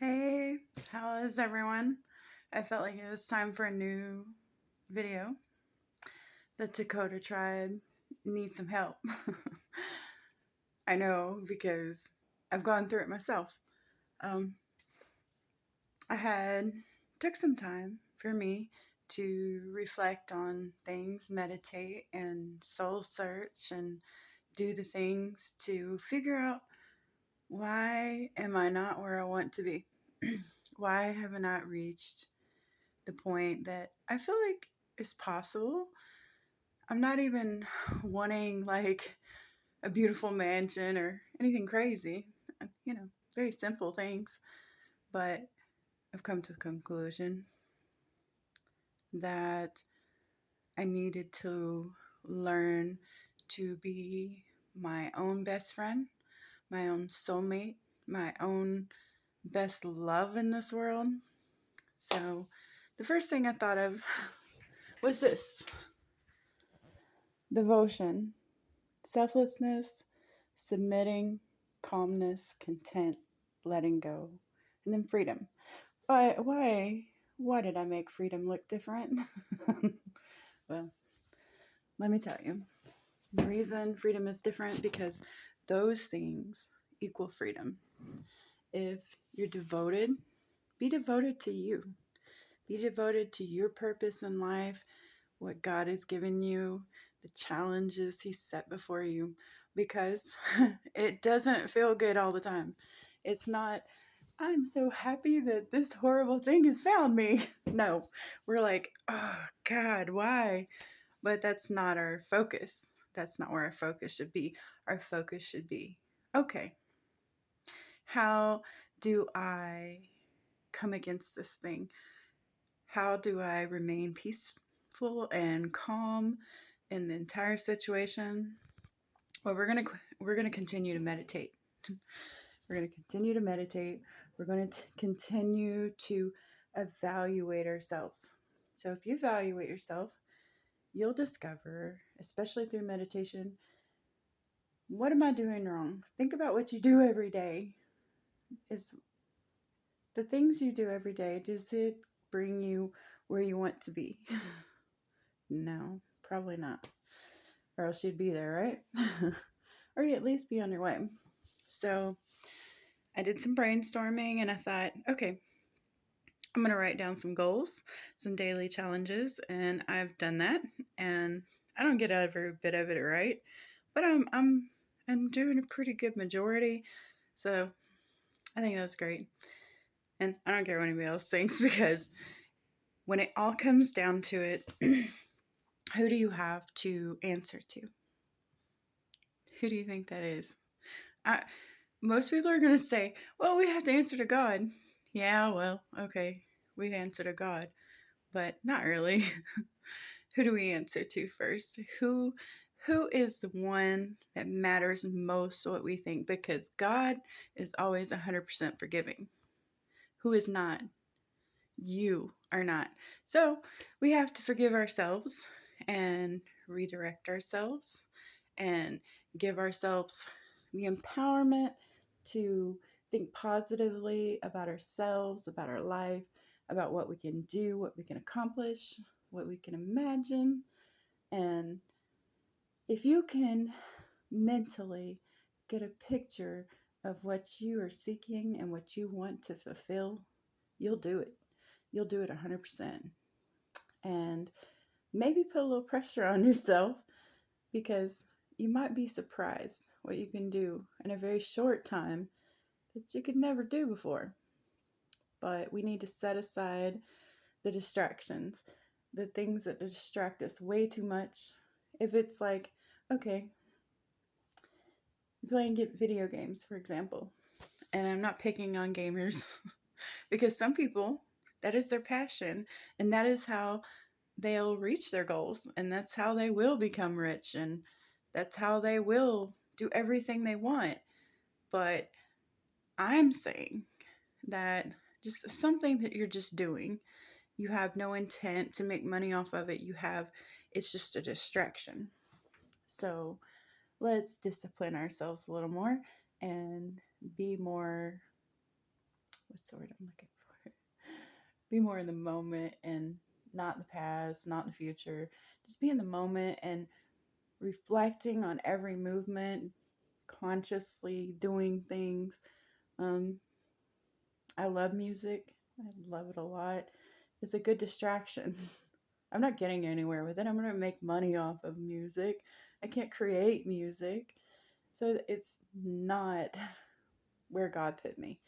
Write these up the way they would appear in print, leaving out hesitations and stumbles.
Hey, how is everyone? I felt like it was time for a new video. The Dakota tribe needs some help. I know because I've gone through it myself. Um, I had took some time for me to reflect on things, meditate, and soul search, and do the things to figure out why am I not where I want to be? Why have I not reached the point that I feel like is possible? I'm not even wanting like a beautiful mansion or anything crazy, you know, very simple things. But I've come to the conclusion that I needed to learn to be my own best friend, my own soulmate, my own best love in this world. So the first thing I thought of was this: devotion, selflessness, submitting, calmness, content, letting go, and then freedom. Why did I make freedom look different? Well, let me tell you. The reason freedom is different because those things equal freedom. If you're devoted, be devoted to you. Be devoted to your purpose in life, what God has given you, the challenges He set before you, because it doesn't feel good all the time. It's not, I'm so happy that this horrible thing has found me. No, we're like, oh God, why? But that's not our focus. That's not where our focus should be. Our focus should be, okay, how do I come against this thing? How do I remain peaceful and calm in the entire situation? Well, we're gonna continue to meditate. We're gonna continue to meditate. We're going to continue to evaluate ourselves. So if you evaluate yourself, you'll discover, especially through meditation, what am I doing wrong? Think about what you do every day. Is the things you do every day, does it bring you where you want to be? No, probably not. Or else you'd be there, right? Or you at least be on your way. So I did some brainstorming and I thought, okay, I'm going to write down some goals, some daily challenges, and I've done that. And I don't get every bit of it right, but I'm doing a pretty good majority. So I think that's great. And I don't care what anybody else thinks because when it all comes down to it, who do you have to answer to? Who do you think that is? I, Most people are going to say, well, we have to answer to God. Yeah, well, okay, we answer to God, but not really. Who do we answer to first? Who is the one that matters most what we think? Because God is always 100% forgiving. Who is not? You are not. So we have to forgive ourselves and redirect ourselves and give ourselves the empowerment to think positively about ourselves, about our life, about what we can do, what we can accomplish, what we can imagine. And if you can mentally get a picture of what you are seeking and what you want to fulfill, you'll do it. You'll do it 100%. And maybe put a little pressure on yourself because you might be surprised what you can do in a very short time that you could never do before. But we need to set aside the distractions, the things that distract us way too much. If it's like, okay, playing video games, for example, and I'm not picking on gamers because some people, that is their passion, and that is how they'll reach their goals, and that's how they will become rich, and that's how they will do everything they want. But I'm saying that just something that you're just doing, you have no intent to make money off of it. It's just a distraction. So let's discipline ourselves a little more and be more, what's the word I'm looking for? Be more in the moment and not in the past, not in the future. Just be in the moment and reflecting on every movement, consciously doing things. Um, I love music. I love it a lot. It's a good distraction. I'm not getting anywhere with it. I'm going to make money off of music. I can't create music. So it's not where God put me.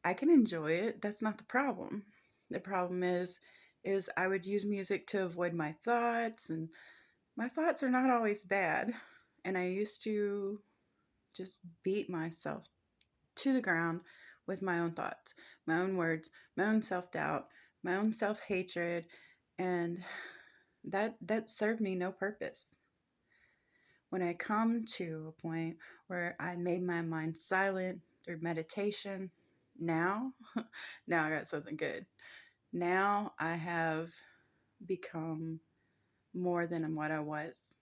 I can enjoy it. That's not the problem. The problem is I would use music to avoid my thoughts, and my thoughts are not always bad. And I used to just beat myself to the ground with my own thoughts, my own words, my own self-doubt, my own self-hatred, and that served me no purpose. When I come to a point where I made my mind silent through meditation, now, now I got something good. Now I have become more than what I was.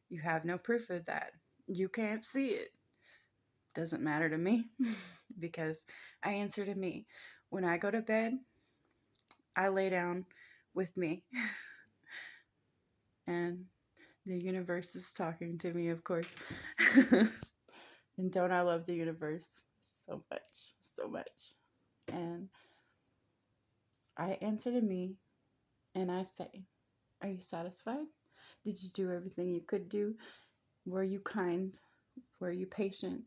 You have no proof of that. You can't see it. Doesn't matter to me because I answer to me. When I go to bed, I lay down with me. And the universe is talking to me, of course. And don't I love the universe so much, so much. And I answer to me and I say, are you satisfied? Did you do everything you could do? Were you kind? Were you patient?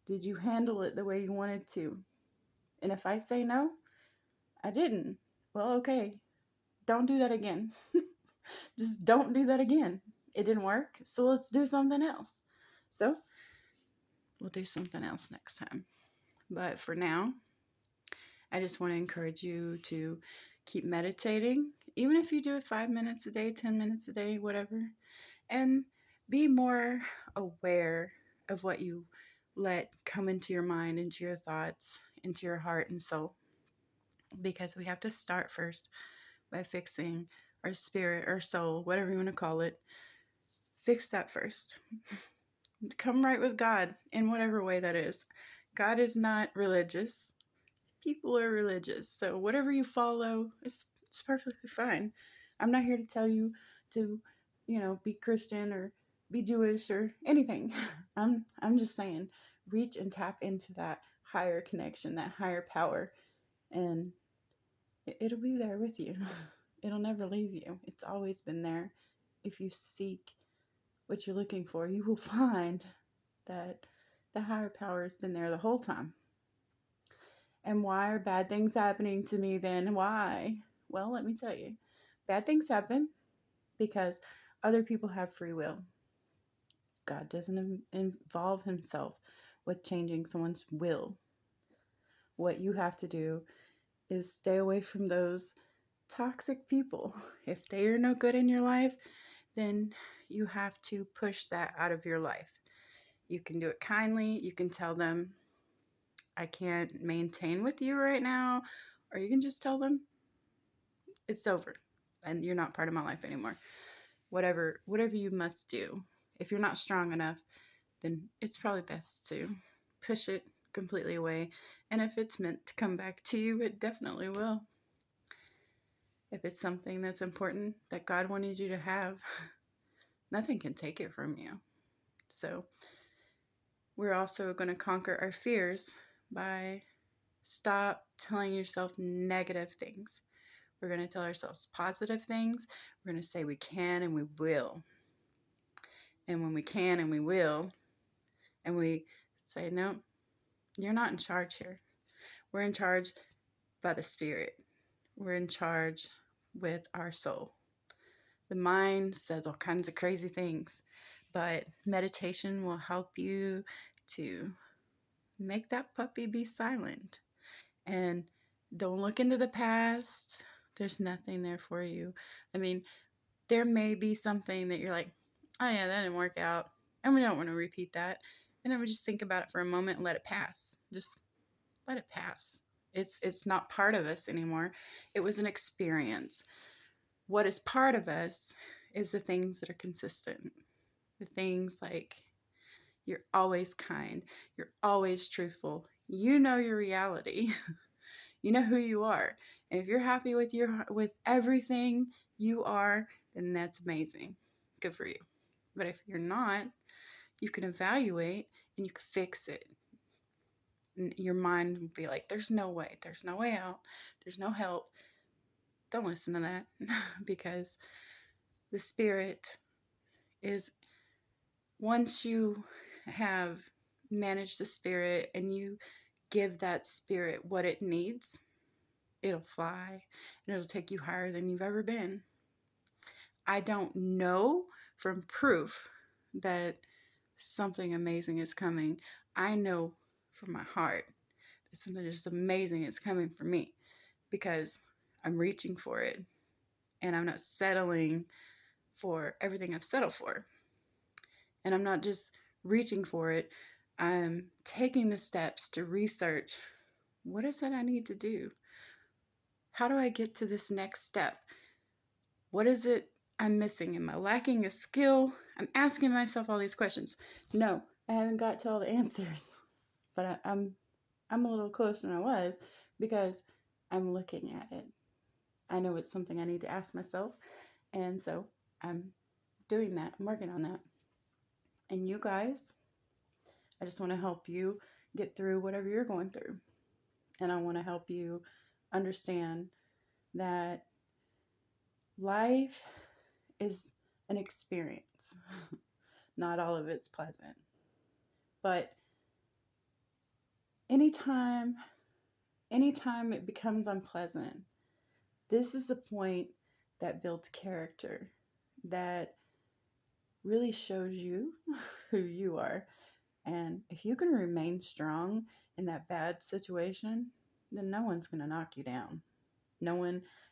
Did you handle it the way you wanted to? And if I say no, I didn't. Well, okay. Don't do that again. Just don't do that again. It didn't work, so let's do something else. So, we'll do something else next time. But for now, I just want to encourage you to keep meditating, even if you do it 5 minutes a day, 10 minutes a day, whatever, and be more aware of what you let come into your mind, into your thoughts, into your heart and soul. Because we have to start first by fixing our spirit, our soul, whatever you want to call it. Fix that first. Come right with God in whatever way that is. God is not religious. People are religious. So whatever you follow, it's perfectly fine. I'm not here to tell you to, be Christian or be Jewish or anything. I'm just saying, reach and tap into that higher connection, that higher power, and it'll be there with you. It'll never leave you. It's always been there. If you seek what you're looking for, you will find that the higher power has been there the whole time. And why are bad things happening to me then? Why? Well, let me tell you. Bad things happen because other people have free will. God doesn't involve himself with changing someone's will. What you have to do is stay away from those toxic people. If they are no good in your life, then you have to push that out of your life. You can do it kindly. You can tell them, I can't maintain with you right now. Or you can just tell them, it's over and you're not part of my life anymore. Whatever you must do. If you're not strong enough, then it's probably best to push it completely away. And if it's meant to come back to you, it definitely will. If it's something that's important that God wanted you to have, nothing can take it from you. So we're also going to conquer our fears by stop telling yourself negative things. We're going to tell ourselves positive things. We're going to say we can and we will. And when we can and we will, and we say, no, you're not in charge here. We're in charge by the Spirit. We're in charge with our soul. The mind says all kinds of crazy things, but meditation will help you to make that puppy be silent. And don't look into the past. There's nothing there for you. I mean, there may be something that you're like, oh yeah, that didn't work out, and we don't want to repeat that. And then we just think about it for a moment and let it pass. Just let it pass. It's not part of us anymore. It was an experience. What is part of us is the things that are consistent. The things like, You're always kind. You're always truthful. You know your reality. You know who you are. And if you're happy with everything you are, then that's amazing. Good for you. But if you're not, you can evaluate and you can fix it. And your mind will be like, there's no way. There's no way out. There's no help. Don't listen to that because the spirit is, once you have managed the spirit and you give that spirit what it needs, it'll fly and it'll take you higher than you've ever been. I don't know from proof that something amazing is coming. I know from my heart that something just amazing is coming for me because I'm reaching for it and I'm not settling for everything I've settled for. And I'm not just reaching for it, I'm taking the steps to research, what is it I need to do? How do I get to this next step? What is it I'm missing? Am I lacking a skill? I'm asking myself all these questions. No, I haven't got to all the answers, but I'm a little closer than I was because I'm looking at it. I know it's something I need to ask myself, and so I'm doing that. I'm working on that. And you guys, I just want to help you get through whatever you're going through. And I want to help you understand that life is an experience. Not all of it's pleasant. But anytime it becomes unpleasant, this is the point that builds character, that really shows you who you are. And if you can remain strong in that bad situation, then no one's going to knock you down. No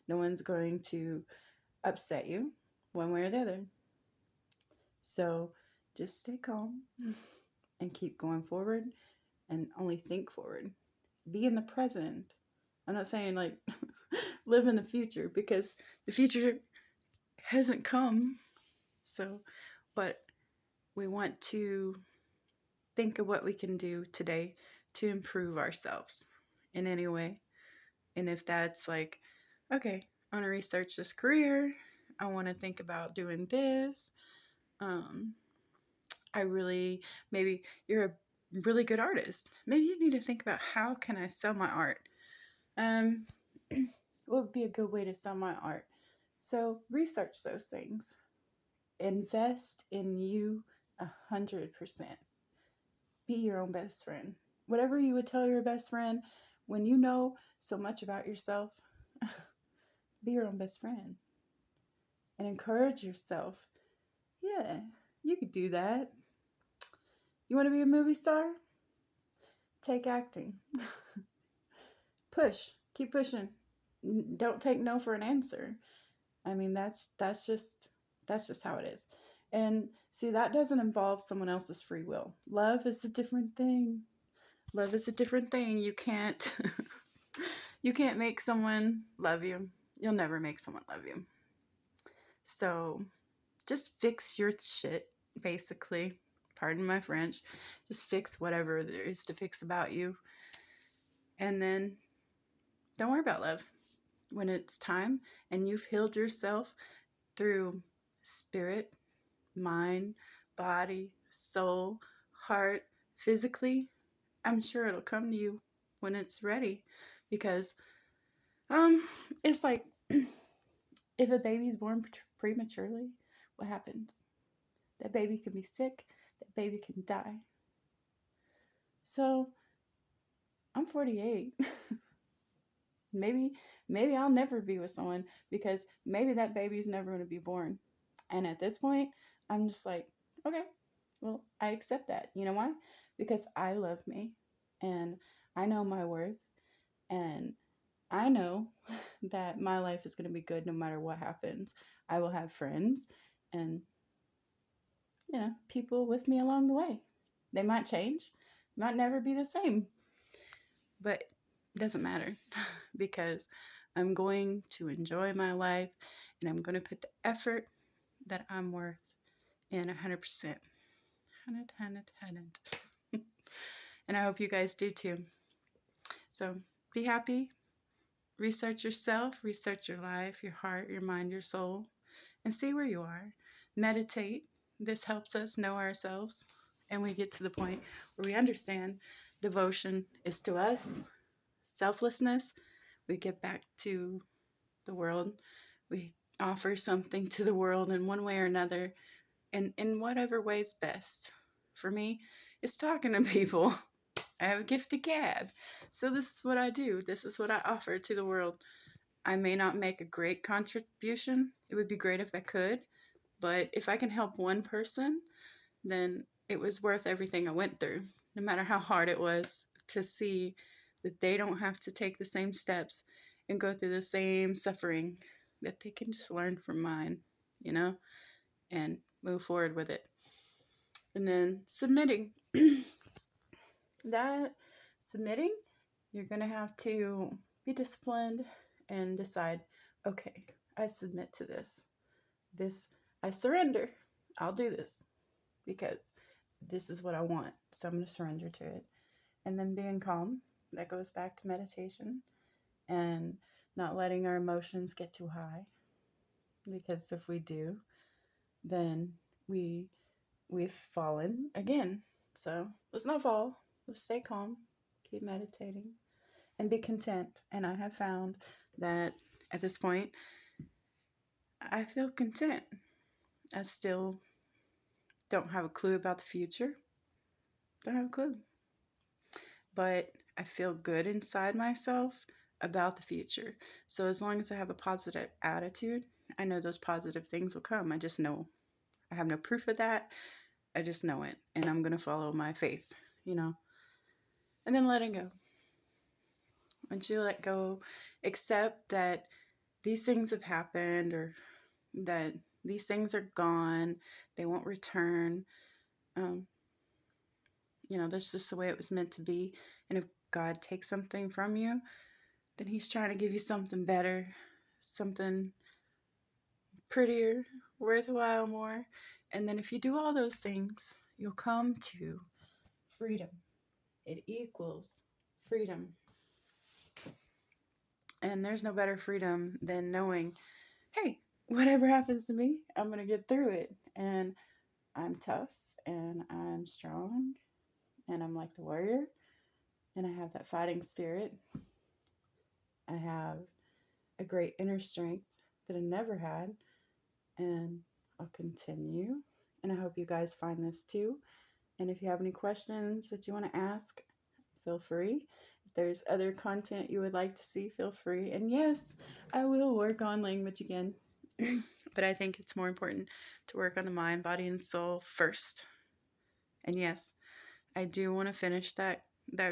one's going to upset you one way or the other. So just stay calm and keep going forward and only think forward. Be in the present. I'm not saying like live in the future because the future hasn't come. So, but we want to think of what we can do today to improve ourselves in any way. And if that's like, okay, I want to research this career, I want to think about doing this. Maybe you're a really good artist. Maybe you need to think about, how can I sell my art? What would be a good way to sell my art? So research those things. Invest in you 100%. Be your own best friend. Whatever you would tell your best friend, when you know so much about yourself, be your own best friend and encourage yourself. Yeah, you could do that. You want to be a movie star? Take acting. Push. Keep pushing. Don't take no for an answer. I mean, that's just how it is. And see, that doesn't involve someone else's free will. Love is a different thing. Love is a different thing. You can't you can't make someone love you. You'll never make someone love you. So just fix your shit, basically. Pardon my French. Just fix whatever there is to fix about you. And then don't worry about love. When it's time and you've healed yourself through spirit, mind, body, soul, heart, physically, I'm sure it'll come to you when it's ready. Because it's like if a baby's born prematurely, what happens? That baby can be sick, that baby can die. So I'm 48. maybe I'll never be with someone because maybe that baby's never going to be born. And at this point, I'm just like, okay, well, I accept that. You know why? Because I love me and I know my worth and I know that my life is going to be good no matter what happens. I will have friends and, people with me along the way. They might change, might never be the same, but it doesn't matter because I'm going to enjoy my life and I'm going to put the effort that I'm worth in 100%. And I hope you guys do too. So be happy, research yourself, research your life, your heart, your mind, your soul, and see where you are. Meditate. This helps us know ourselves, and we get to the point where we understand devotion is to us, selflessness. We get back to the world. We offer something to the world in one way or another, and in whatever way is best. For me, it's talking to people. I have a gift of gab. So this is what I do. This is what I offer to the world. I may not make a great contribution. It would be great if I could. But if I can help one person, then it was worth everything I went through, no matter how hard it was to see that they don't have to take the same steps and go through the same suffering, that they can just learn from mine, and move forward with it. And then submitting. Submitting, you're going to have to be disciplined and decide, okay, I submit to this. I surrender. I'll do this because this is what I want. So I'm going to surrender to it. And then being calm, that goes back to meditation, and not letting our emotions get too high. Because if we do, then we've fallen again. So let's not fall. Let's stay calm, keep meditating, and be content. And I have found that at this point, I feel content. I still don't have a clue about the future. Don't have a clue. But I feel good inside myself about the future. So as long as I have a positive attitude, I know those positive things will come. I just know. I have no proof of that. I just know it. And I'm going to follow my faith, And then letting go. Once you let go, accept that these things have happened, or that these things are gone. They won't return. That's just the way it was meant to be. And if God takes something from you, then He's trying to give you something better, something prettier, worthwhile more. And then if you do all those things, you'll come to freedom. It equals freedom. And there's no better freedom than knowing, hey, whatever happens to me, I'm going to get through it. And I'm tough, and I'm strong, and I'm like the warrior, and I have that fighting spirit. I have a great inner strength that I never had, and I'll continue. And I hope you guys find this too. And if you have any questions that you want to ask, feel free. If there's other content you would like to see, feel free. And yes, I will work on language again. But I think it's more important to work on the mind, body, and soul first. And yes, I do want to finish that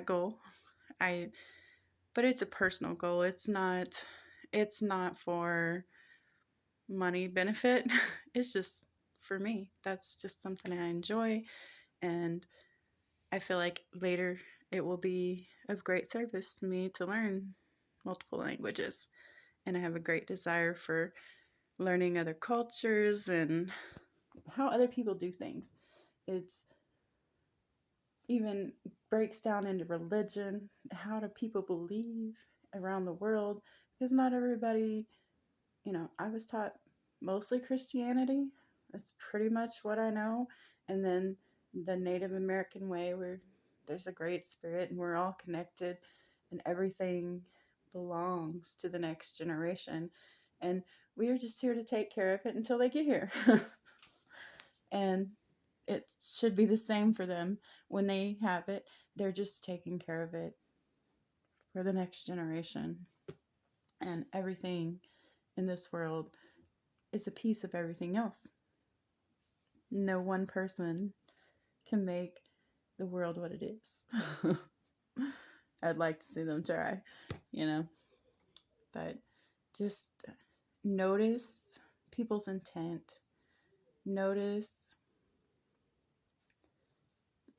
goal. But it's a personal goal. It's not for money benefit. It's just for me. That's just something I enjoy, and I feel like later it will be of great service to me to learn multiple languages. And I have a great desire for learning other cultures and how other people do things. It's even breaks down into religion. How do people believe around the world? Because not everybody, I was taught mostly Christianity. That's pretty much what I know. And then the Native American way, where there's a great spirit and we're all connected and everything belongs to the next generation. And we are just here to take care of it until they get here. And it should be the same for them. When they have it, they're just taking care of it for the next generation. And everything in this world is a piece of everything else. No one person can make the world what it is. I'd like to see them try, But just notice people's intent. Notice,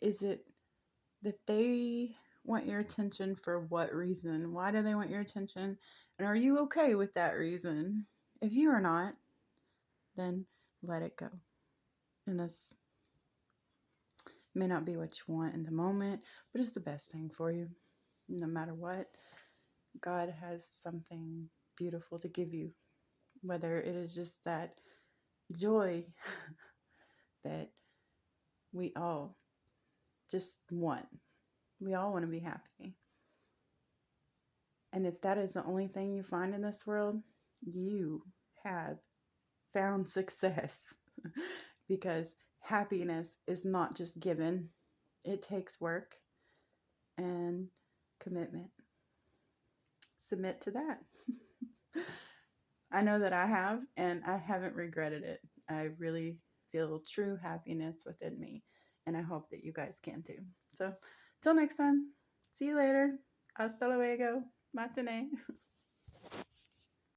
is it that they want your attention for what reason? Why do they want your attention? And are you okay with that reason? If you are not, then let it go. And May not be what you want in the moment, but it's the best thing for you. No matter what, God has something beautiful to give you, whether it is just that joy that we all just want. We all want to be happy. And if that is the only thing you find in this world, you have found success because happiness is not just given, it takes work and commitment. Submit to that. I know that I have, and I haven't regretted it. I really feel true happiness within me, and I hope that you guys can too. So, till next time, see you later. Hasta luego. Matane.